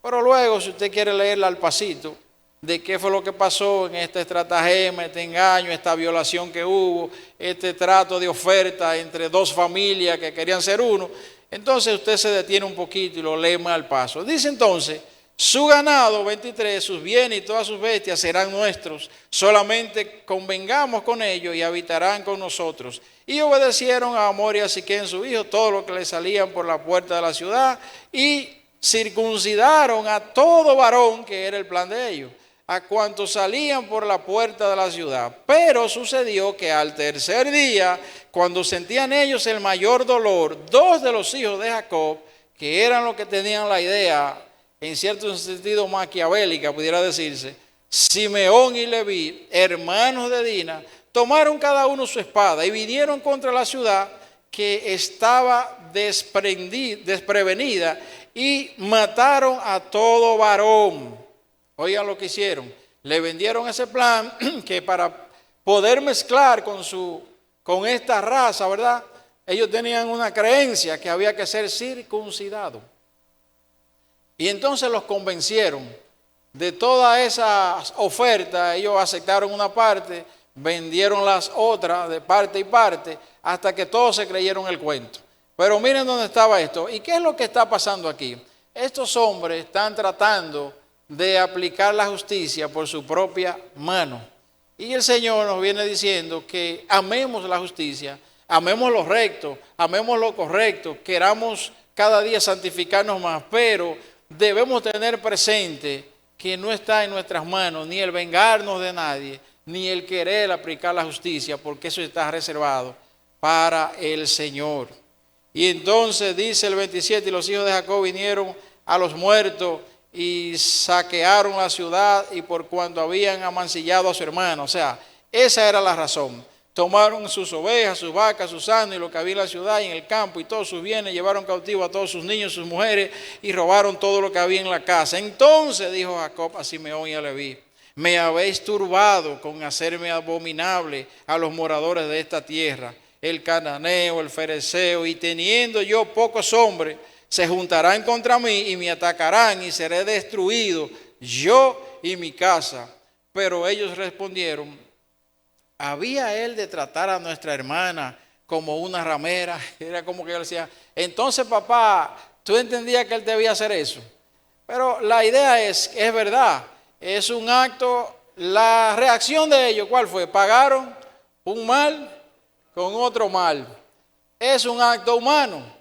Pero luego, si usted quiere leerla al pasito, de qué fue lo que pasó en este estratagema, este engaño, esta violación que hubo, este trato de oferta entre dos familias que querían ser uno, entonces usted se detiene un poquito y lo lee más al paso. Dice entonces, su ganado, 23, sus bienes y todas sus bestias serán nuestros, solamente convengamos con ellos y habitarán con nosotros. Y obedecieron a Hamor y a Siquem su hijo, todo lo que le salían por la puerta de la ciudad, y circuncidaron a todo varón, que era el plan de ellos, a cuantos salían por la puerta de la ciudad. Pero sucedió que al tercer día, cuando sentían ellos el mayor dolor, dos de los hijos de Jacob, que eran los que tenían la idea, en cierto sentido maquiavélica, pudiera decirse, Simeón y Leví, hermanos de Dina, tomaron cada uno su espada y vinieron contra la ciudad que estaba desprevenida y mataron a todo varón. Oigan lo que hicieron. Le vendieron ese plan que para poder mezclar con esta raza, ¿verdad? Ellos tenían una creencia que había que ser circuncidado. Y entonces los convencieron de toda esa oferta. Ellos aceptaron una parte, vendieron las otras de parte y parte, hasta que todos se creyeron el cuento. Pero miren dónde estaba esto. ¿Y qué es lo que está pasando aquí? Estos hombres están tratando de aplicar la justicia por su propia mano. Y el Señor nos viene diciendo que amemos la justicia, amemos lo recto, amemos lo correcto, queramos cada día santificarnos más, pero debemos tener presente que no está en nuestras manos ni el vengarnos de nadie, ni el querer aplicar la justicia, porque eso está reservado para el Señor. Y entonces dice el 27, y los hijos de Jacob vinieron a los muertos y saquearon la ciudad, y por cuanto habían amancillado a su hermano. O sea, esa era la razón. Tomaron sus ovejas, sus vacas, sus asnos y lo que había en la ciudad y en el campo y todos sus bienes, llevaron cautivo a todos sus niños, sus mujeres, y robaron todo lo que había en la casa. Entonces dijo Jacob a Simeón y a Leví: me habéis turbado con hacerme abominable a los moradores de esta tierra, el cananeo, el fereceo, y teniendo yo pocos hombres, se juntarán contra mí y me atacarán y seré destruido, yo y mi casa. Pero ellos respondieron: ¿había él de tratar a nuestra hermana como una ramera? Era como que yo decía, entonces papá, tú entendías que él debía hacer eso. Pero la idea es verdad, es un acto, la reacción de ellos, ¿cuál fue? Pagaron un mal con otro mal. Es un acto humano.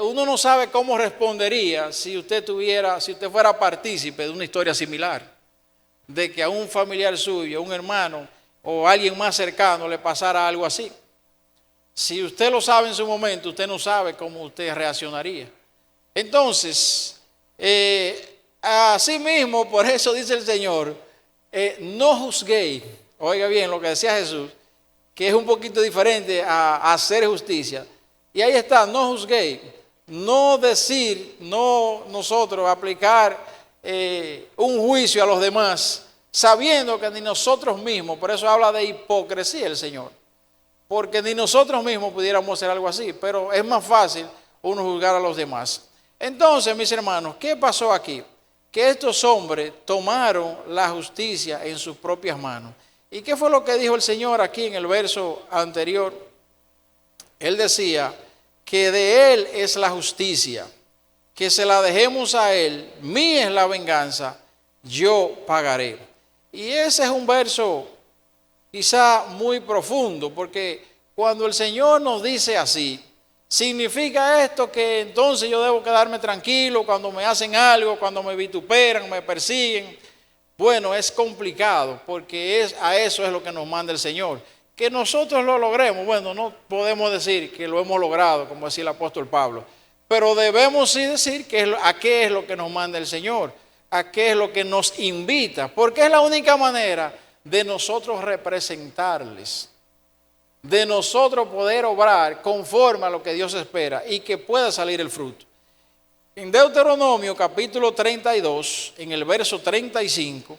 Uno no sabe cómo respondería si usted fuera partícipe de una historia similar, de que a un familiar suyo, un hermano o alguien más cercano le pasara algo así. Si usted lo sabe en su momento, usted no sabe cómo usted reaccionaría. Entonces, así mismo, por eso dice el Señor, no juzguéis. Oiga bien lo que decía Jesús, que es un poquito diferente a hacer justicia. Y ahí está, no juzguéis, no decir, no nosotros aplicar un juicio a los demás, sabiendo que ni nosotros mismos, por eso habla de hipocresía el Señor, porque ni nosotros mismos pudiéramos hacer algo así, pero es más fácil uno juzgar a los demás. Entonces, mis hermanos, ¿qué pasó aquí? Que estos hombres tomaron la justicia en sus propias manos. ¿Y qué fue lo que dijo el Señor aquí en el verso anterior? Él decía que de Él es la justicia, que se la dejemos a Él, mía es la venganza, yo pagaré. Y ese es un verso quizá muy profundo, porque cuando el Señor nos dice así, ¿significa esto que entonces yo debo quedarme tranquilo cuando me hacen algo, cuando me vituperan, me persiguen? Bueno, es complicado, porque a eso es lo que nos manda el Señor. Que nosotros lo logremos, bueno, no podemos decir que lo hemos logrado, como decía el apóstol Pablo, pero debemos sí decir a qué es lo que nos manda el Señor, a qué es lo que nos invita, porque es la única manera de nosotros representarles. de nosotros poder obrar conforme a lo que Dios espera y que pueda salir el fruto. En Deuteronomio capítulo 32, en el verso 35,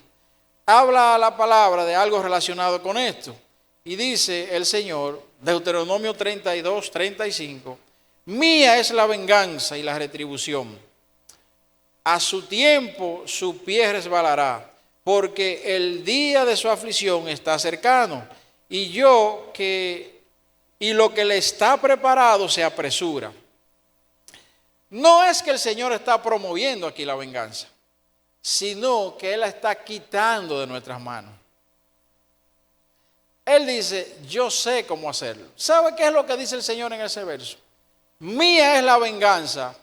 habla la palabra de algo relacionado con esto. Y dice el Señor, Deuteronomio 32, 35, mía es la venganza y la retribución. A su tiempo su pie resbalará, porque el día de su aflicción está cercano, y lo que le está preparado se apresura. No es que el Señor está promoviendo aquí la venganza, sino que Él la está quitando de nuestras manos. Él dice, yo sé cómo hacerlo. ¿Sabe qué es lo que dice el Señor en ese verso? Mía es la venganza,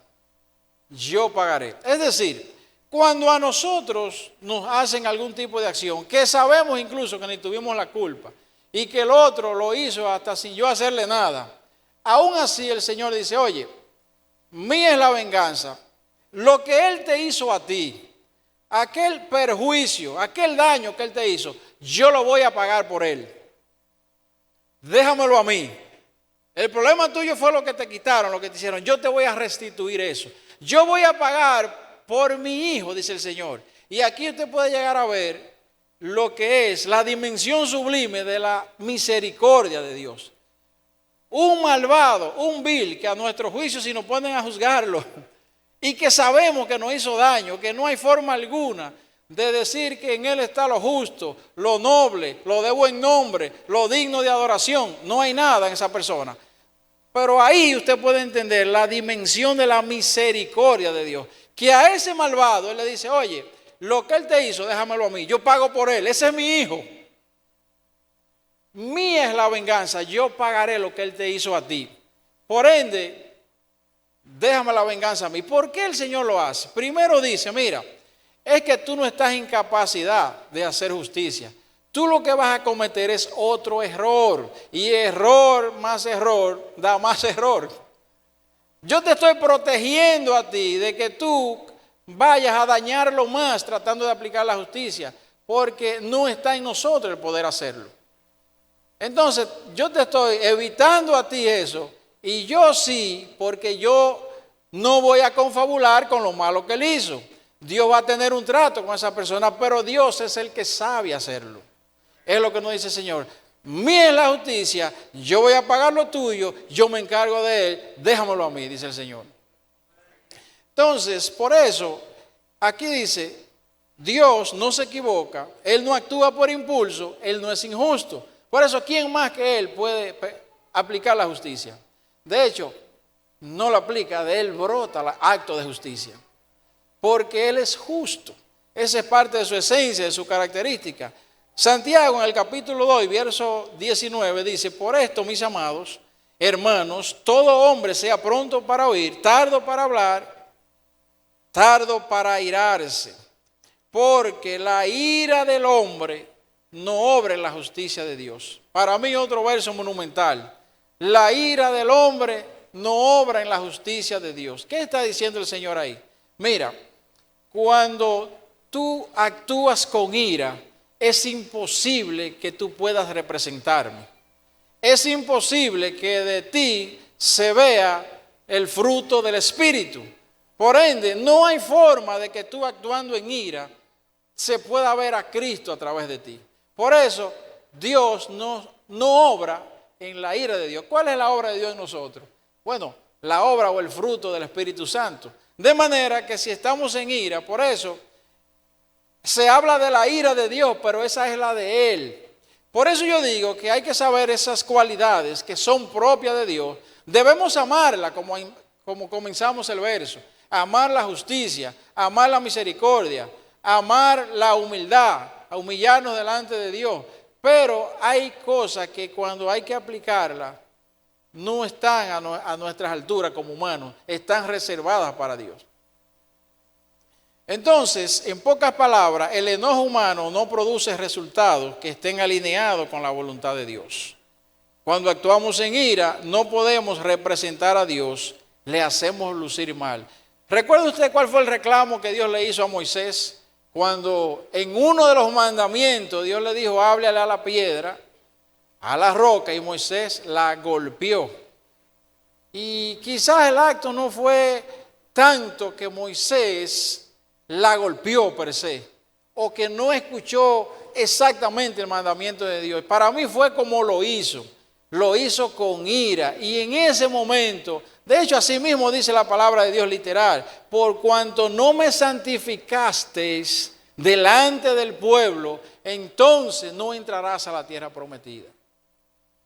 yo pagaré. Es decir, cuando a nosotros nos hacen algún tipo de acción, que sabemos incluso que ni tuvimos la culpa, y que el otro lo hizo hasta sin yo hacerle nada, aún así el Señor dice, oye, mía es la venganza, lo que Él te hizo a ti, aquel perjuicio, aquel daño que Él te hizo, yo lo voy a pagar por Él. Déjamelo a mí. El problema tuyo fue lo que te quitaron, lo que te hicieron. Yo te voy a restituir eso. Yo voy a pagar por mi hijo, dice el Señor. Y aquí usted puede llegar a ver lo que es la dimensión sublime de la misericordia de Dios. Un malvado, un vil, que a nuestro juicio si nos ponen a juzgarlo y que sabemos que nos hizo daño, que no hay forma alguna de decir que en Él está lo justo, lo noble, lo de buen nombre, lo digno de adoración. No hay nada en esa persona. Pero ahí usted puede entender la dimensión de la misericordia de Dios. Que a ese malvado Él le dice, oye, lo que Él te hizo, déjamelo a mí, yo pago por él, ese es mi hijo. Mía es la venganza, yo pagaré lo que Él te hizo a ti. Por ende, déjame la venganza a mí. ¿Por qué el Señor lo hace? Primero dice, mira, es que tú no estás en capacidad de hacer justicia. Tú lo que vas a cometer es otro error. Y error más error da más error. Yo te estoy protegiendo a ti de que tú vayas a dañarlo más tratando de aplicar la justicia. Porque no está en nosotros el poder hacerlo. Entonces, yo te estoy evitando a ti eso. Y yo sí, porque yo no voy a confabular con lo malo que él hizo. Dios va a tener un trato con esa persona, pero Dios es el que sabe hacerlo. Es lo que nos dice el Señor. Mía es la justicia, yo voy a pagar lo tuyo, yo me encargo de él, déjamelo a mí, dice el Señor. Entonces, por eso, aquí dice, Dios no se equivoca, Él no actúa por impulso, Él no es injusto. Por eso, ¿quién más que Él puede aplicar la justicia? De hecho, no lo aplica, de Él brota el acto de justicia. Porque Él es justo. Esa es parte de su esencia, de su característica. Santiago en el capítulo 2, verso 19 dice, por esto, mis amados hermanos, todo hombre sea pronto para oír, tardo para hablar, tardo para airarse. Porque la ira del hombre no obra en la justicia de Dios. Para mí otro verso monumental. La ira del hombre no obra en la justicia de Dios. ¿Qué está diciendo el Señor ahí? Mira, cuando tú actúas con ira, es imposible que tú puedas representarme. Es imposible que de ti se vea el fruto del Espíritu. Por ende, no hay forma de que tú actuando en ira se pueda ver a Cristo a través de ti. Por eso, Dios no obra en la ira de Dios. ¿Cuál es la obra de Dios en nosotros? Bueno, la obra o el fruto del Espíritu Santo. De manera que si estamos en ira, por eso se habla de la ira de Dios, pero esa es la de Él. Por eso yo digo que hay que saber esas cualidades que son propias de Dios. Debemos amarla, como comenzamos el verso. Amar la justicia, amar la misericordia, amar la humildad, a humillarnos delante de Dios. Pero hay cosas que cuando hay que aplicarlas, no están a nuestras alturas como humanos, están reservadas para Dios. Entonces, en pocas palabras, el enojo humano no produce resultados que estén alineados con la voluntad de Dios. Cuando actuamos en ira, no podemos representar a Dios, le hacemos lucir mal. ¿Recuerda usted cuál fue el reclamo que Dios le hizo a Moisés? Cuando en uno de los mandamientos Dios le dijo, háblale a la piedra, a la roca y Moisés la golpeó. Y quizás el acto no fue tanto que Moisés la golpeó per se, o que no escuchó exactamente el mandamiento de Dios. Para mí fue como lo hizo con ira. Y en ese momento, de hecho así mismo dice la palabra de Dios literal, por cuanto no me santificasteis delante del pueblo, entonces no entrarás a la tierra prometida.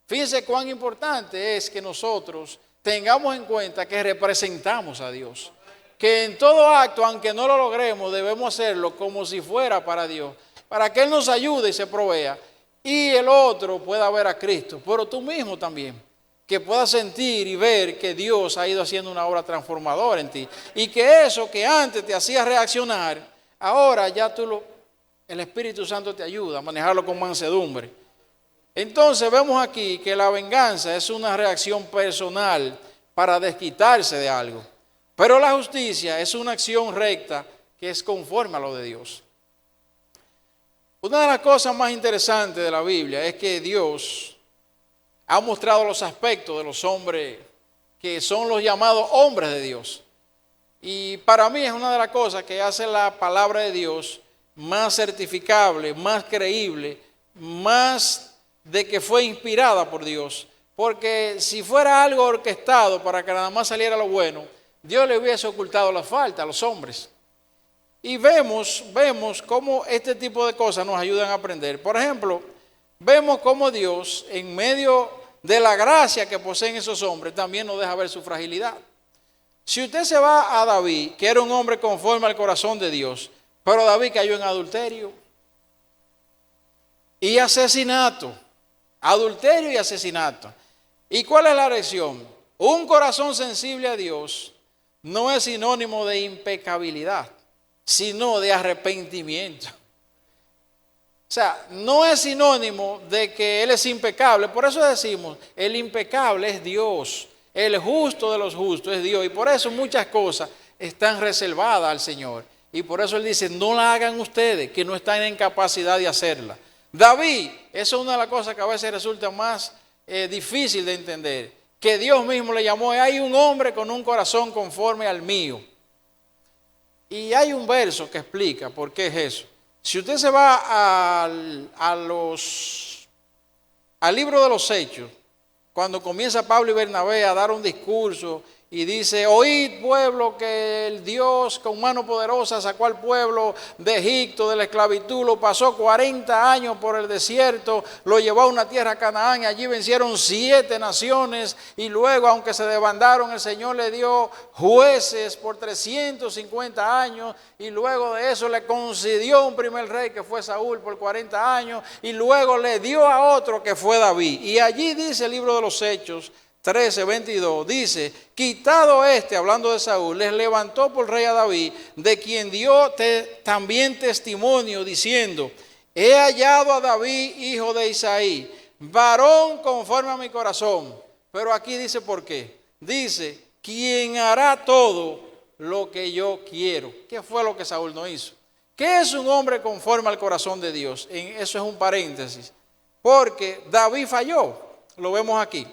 Fíjense cuán importante es que nosotros tengamos en cuenta que representamos a Dios. Que en todo acto, aunque no lo logremos, debemos hacerlo como si fuera para Dios, para que Él nos ayude y se provea, y el otro pueda ver a Cristo, pero tú mismo también, que puedas sentir y ver que Dios ha ido haciendo una obra transformadora en ti, y que eso que antes te hacía reaccionar, ahora ya el Espíritu Santo te ayuda a manejarlo con mansedumbre. Entonces vemos aquí que la venganza es una reacción personal para desquitarse de algo. Pero la justicia es una acción recta que es conforme a lo de Dios. Una de las cosas más interesantes de la Biblia es que Dios ha mostrado los aspectos de los hombres que son los llamados hombres de Dios. Y para mí es una de las cosas que hace la palabra de Dios más certificable, más creíble, más de que fue inspirada por Dios. Porque si fuera algo orquestado para que nada más saliera lo bueno, Dios le hubiese ocultado la falta a los hombres. Y vemos cómo este tipo de cosas nos ayudan a aprender. Por ejemplo, vemos cómo Dios, en medio de la gracia que poseen esos hombres, también nos deja ver su fragilidad. Si usted se va a David, que era un hombre conforme al corazón de Dios, pero David cayó en adulterio y asesinato. Adulterio y asesinato. ¿Y cuál es la lección? Un corazón sensible a Dios no es sinónimo de impecabilidad, sino de arrepentimiento. O sea, no es sinónimo de que Él es impecable. Por eso decimos, el impecable es Dios. El justo de los justos es Dios. Y por eso muchas cosas están reservadas al Señor. Y por eso Él dice, no la hagan ustedes, que no están en capacidad de hacerla. David, eso es una de las cosas que a veces resulta más difícil de entender. Que Dios mismo le llamó, hay un hombre con un corazón conforme al mío. Y hay un verso que explica por qué es eso. Si usted se va al libro de los Hechos, cuando comienza Pablo y Bernabé a dar un discurso y dice, oíd pueblo que el Dios con mano poderosa sacó al pueblo de Egipto, de la esclavitud, lo pasó 40 años por el desierto, lo llevó a una tierra Canaán y allí vencieron 7 naciones y luego aunque se desbandaron el Señor le dio jueces por 350 años y luego de eso le concedió un primer rey que fue Saúl por 40 años y luego le dio a otro que fue David. Y allí dice el libro de los Hechos 13:22, dice, quitado hablando de Saúl, les levantó por rey a David, de quien dio también testimonio, diciendo, he hallado a David, hijo de Isaí, varón conforme a mi corazón. Pero aquí dice por qué. Dice, quien hará todo lo que yo quiero. ¿Qué fue lo que Saúl no hizo? ¿Qué es un hombre conforme al corazón de Dios? Eso es un paréntesis. Porque David falló, lo vemos aquí.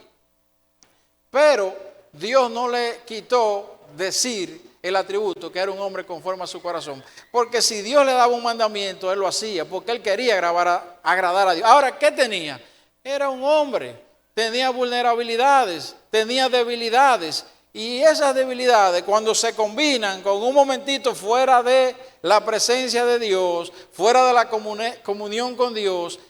Pero Dios no le quitó decir el atributo que era un hombre conforme a su corazón. Porque si Dios le daba un mandamiento, Él lo hacía, porque Él quería agradar a Dios. Ahora, ¿qué tenía? Era un hombre, tenía vulnerabilidades, tenía debilidades. Y esas debilidades, cuando se combinan con un momentito fuera de la presencia de Dios, fuera de la comunión con Dios,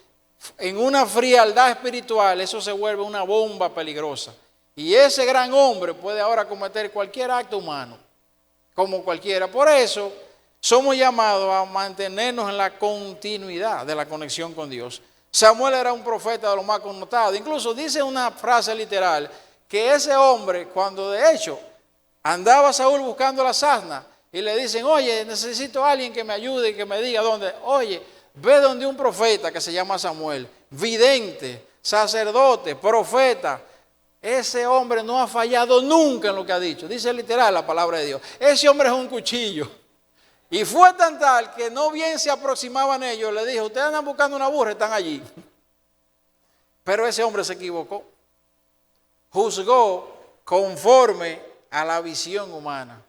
en una frialdad espiritual, eso se vuelve una bomba peligrosa. Y ese gran hombre puede ahora cometer cualquier acto humano, como cualquiera. Por eso somos llamados a mantenernos en la continuidad de la conexión con Dios. Samuel era un profeta de lo más connotado. Incluso dice una frase literal, que ese hombre, cuando de hecho andaba Saúl buscando la asna, y le dicen, oye, necesito a alguien que me ayude y que me diga dónde. Oye, ve donde un profeta que se llama Samuel, vidente, sacerdote, profeta. Ese hombre no ha fallado nunca en lo que ha dicho. Dice literal la palabra de Dios. Ese hombre es un cuchillo. Y fue tan tal que no bien se aproximaban ellos. Le dijo, ustedes andan buscando una burra, están allí. Pero ese hombre se equivocó. Juzgó conforme a la visión humana.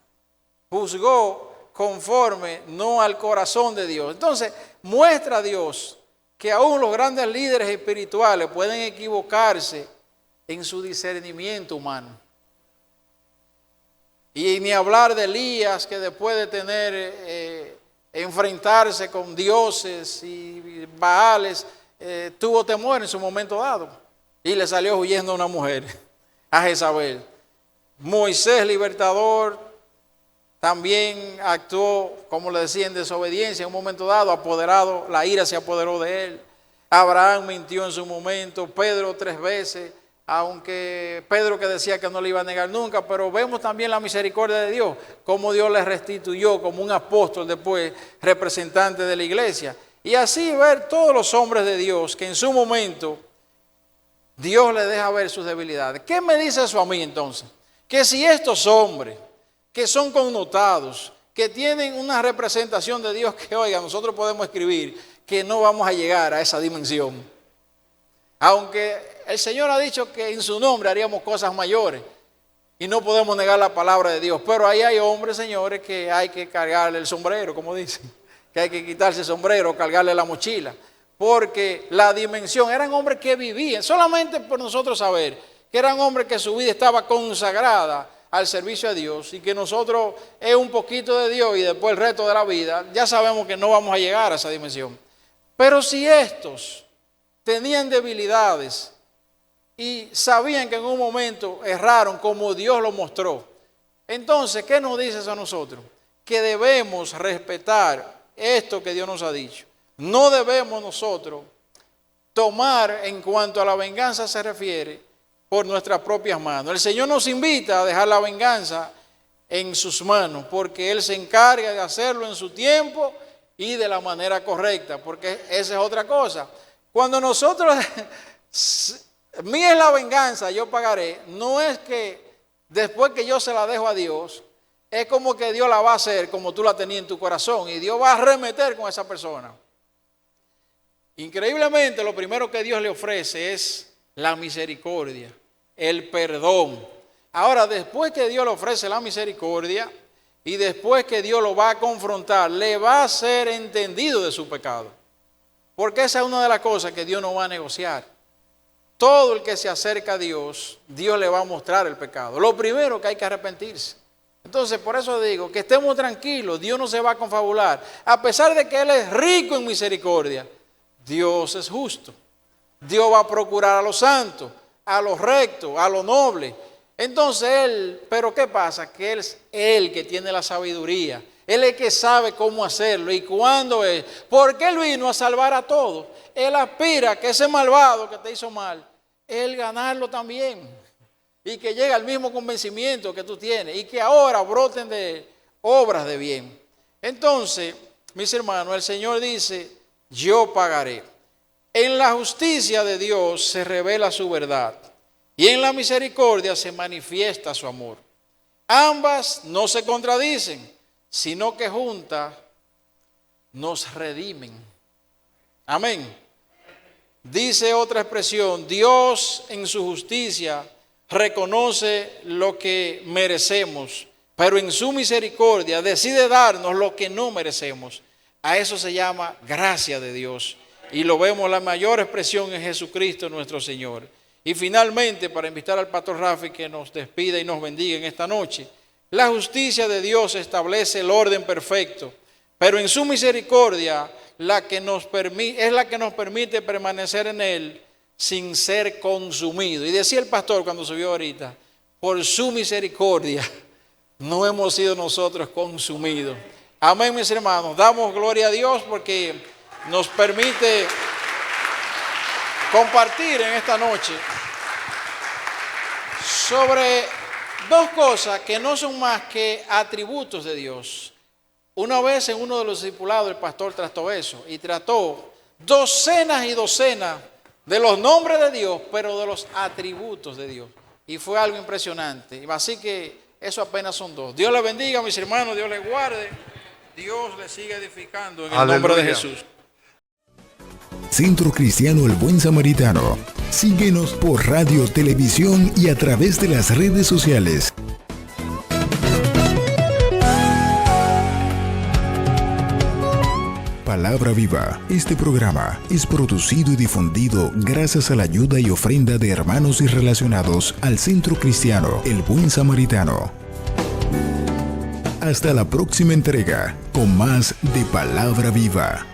Juzgó conforme no al corazón de Dios. Entonces, muestra a Dios que aún los grandes líderes espirituales pueden equivocarse en su discernimiento humano. Y ni hablar de Elías, que después de tener, enfrentarse con dioses y baales, tuvo temor en su momento dado. Y le salió huyendo a una mujer, a Jezabel. Moisés, libertador, también actuó, como le decía, en desobediencia en un momento dado, apoderado, la ira se apoderó de él. Abraham mintió en su momento, Pedro 3 veces, aunque Pedro que decía que no le iba a negar nunca, pero vemos también la misericordia de Dios, cómo Dios le restituyó como un apóstol después, representante de la iglesia. Y así ver todos los hombres de Dios que en su momento Dios le deja ver sus debilidades. ¿Qué me dice eso a mí entonces? Que si estos hombres que son connotados, que tienen una representación de Dios, que oiga, nosotros podemos escribir que no vamos a llegar a esa dimensión. Aunque el Señor ha dicho que en su nombre haríamos cosas mayores y no podemos negar la palabra de Dios. Pero ahí hay hombres, señores, que hay que cargarle el sombrero, como dicen, que hay que quitarse el sombrero, cargarle la mochila. Porque la dimensión, eran hombres que vivían, solamente por nosotros saber que eran hombres que su vida estaba consagrada al servicio a Dios y que nosotros es un poquito de Dios y después el resto de la vida, ya sabemos que no vamos a llegar a esa dimensión. Pero si estos tenían debilidades y sabían que en un momento erraron como Dios lo mostró, entonces, ¿qué nos dice eso a nosotros? Que debemos respetar esto que Dios nos ha dicho. No debemos nosotros tomar, en cuanto a la venganza se refiere, por nuestras propias manos. El Señor nos invita a dejar la venganza en sus manos, porque Él se encarga de hacerlo en su tiempo y de la manera correcta, porque esa es otra cosa. Cuando nosotros, mía es la venganza, yo pagaré, no es que después que yo se la dejo a Dios, es como que Dios la va a hacer como tú la tenías en tu corazón y Dios va a arremeter con esa persona. Increíblemente, lo primero que Dios le ofrece es la misericordia, el perdón. Ahora, después que Dios le ofrece la misericordia y después que Dios lo va a confrontar, le va a ser entendido de su pecado. Porque esa es una de las cosas que Dios no va a negociar. Todo el que se acerca a Dios, Dios le va a mostrar el pecado. Lo primero que hay que arrepentirse. Entonces, por eso digo que estemos tranquilos, Dios no se va a confabular. A pesar de que Él es rico en misericordia, Dios es justo. Dios va a procurar a los santos, a los rectos, a los nobles. Entonces Él, pero ¿qué pasa? Que Él es el que tiene la sabiduría. Él es el que sabe cómo hacerlo y cuándo es. Porque Él vino a salvar a todos. Él aspira a que ese malvado que te hizo mal, Él ganarlo también. Y que llegue al mismo convencimiento que tú tienes. Y que ahora broten de obras de bien. Entonces, mis hermanos, el Señor dice, yo pagaré. En la justicia de Dios se revela su verdad y en la misericordia se manifiesta su amor. Ambas no se contradicen, sino que juntas nos redimen. Amén. Dice otra expresión, Dios en su justicia reconoce lo que merecemos, pero en su misericordia decide darnos lo que no merecemos. A eso se llama gracia de Dios. Y lo vemos, la mayor expresión en Jesucristo nuestro Señor. Y finalmente, para invitar al pastor Rafi que nos despida y nos bendiga en esta noche, la justicia de Dios establece el orden perfecto, pero en su misericordia es la que nos permite permanecer en Él sin ser consumido. Y decía el pastor cuando subió ahorita, por su misericordia no hemos sido nosotros consumidos. Amén, mis hermanos. Damos gloria a Dios porque nos permite compartir en esta noche sobre dos cosas que no son más que atributos de Dios. Una vez en uno de los discipulados el pastor trató eso y trató docenas y docenas de los nombres de Dios, pero de los atributos de Dios. Y fue algo impresionante. Así que eso apenas son dos. Dios les bendiga, mis hermanos, Dios les guarde. Dios les siga edificando en el nombre de Jesús. Centro Cristiano El Buen Samaritano. Síguenos por radio, televisión y a través de las redes sociales. Palabra Viva. Este programa es producido y difundido gracias a la ayuda y ofrenda de hermanos y relacionados al Centro Cristiano El Buen Samaritano. Hasta la próxima entrega con más de Palabra Viva.